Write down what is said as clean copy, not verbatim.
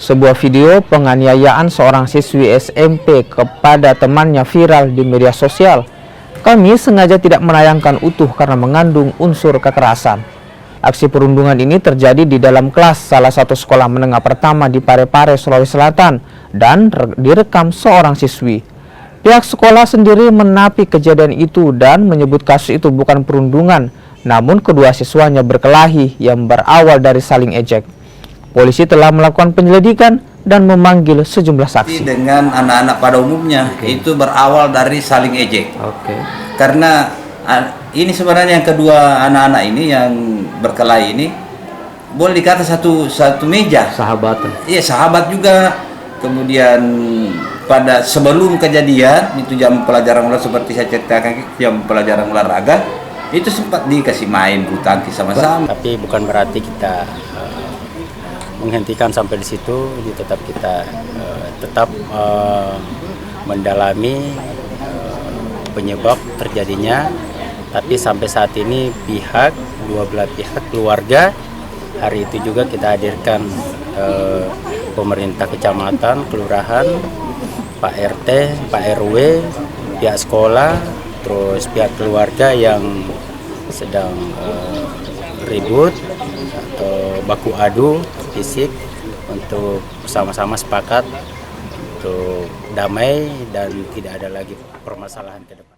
Sebuah video penganiayaan seorang siswi SMP kepada temannya viral di media sosial. Kami sengaja tidak menayangkan utuh karena mengandung unsur kekerasan. Aksi perundungan ini terjadi di dalam kelas salah satu sekolah menengah pertama di Parepare, Sulawesi Selatan dan direkam seorang siswi. Pihak sekolah sendiri menapi kejadian itu dan menyebut kasus itu bukan perundungan, namun kedua siswanya berkelahi yang berawal dari saling ejek. Polisi telah melakukan penyelidikan dan memanggil sejumlah saksi. Dengan anak-anak pada umumnya itu berawal dari saling ejek. Karena ini sebenarnya yang kedua anak-anak ini yang berkelahi ini boleh dikata satu meja. Sahabatan. Iya, sahabat juga. Kemudian pada sebelum kejadian itu jam pelajaran olahraga seperti saya ceritakan, jam pelajaran olahraga itu sempat dikasih main bulu tangkis sama-sama. Tapi bukan berarti kita menghentikan sampai di situ. Tetap kita mendalami penyebab terjadinya. Tapi sampai saat ini dua belah pihak keluarga, hari itu juga kita hadirkan pemerintah kecamatan, kelurahan, Pak RT, Pak RW, pihak sekolah, terus pihak keluarga yang sedang ribut atau baku adu fisik untuk sama-sama sepakat untuk damai dan tidak ada lagi permasalahan ke depan.